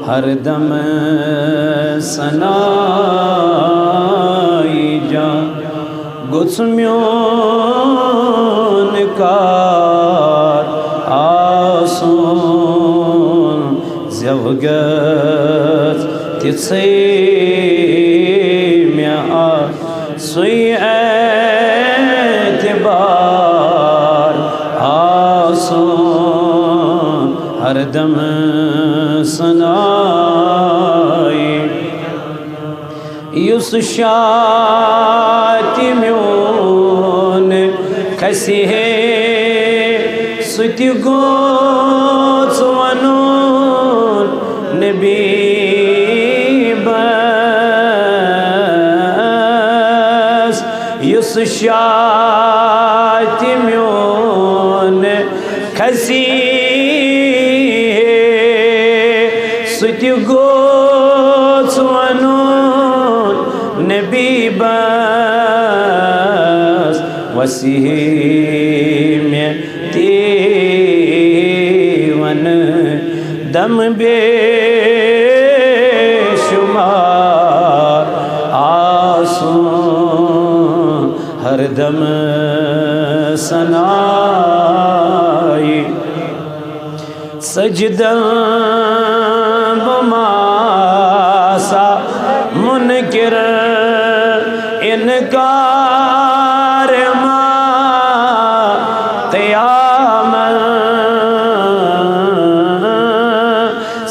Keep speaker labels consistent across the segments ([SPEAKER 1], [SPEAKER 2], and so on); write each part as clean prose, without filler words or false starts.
[SPEAKER 1] हर दम सनाई जा गुस्म्योन कार आसून ज़वगत तिसे में आ सुई एतबार आसून हर दम सनाई युस शाति म्योन खसी है सुति गोच वनून नबी बस युस शाति म्योन खसी सुति गोच वनून नबी बस वसीह में तेवन दम बेशुमार आसूं हर दम सनाई सजदा बमासा मुनकिर इनकार मा क़याम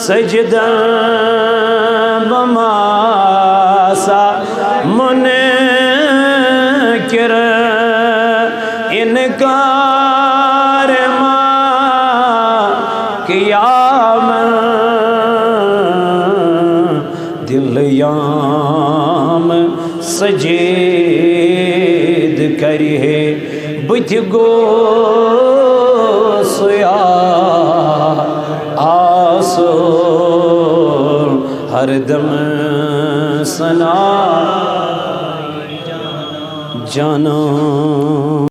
[SPEAKER 1] सजदा बमासा मुनकिर इनकार मा क़याम दिल याम सजेद करी है बुझ गो सोया आसो हर दम सना जाना।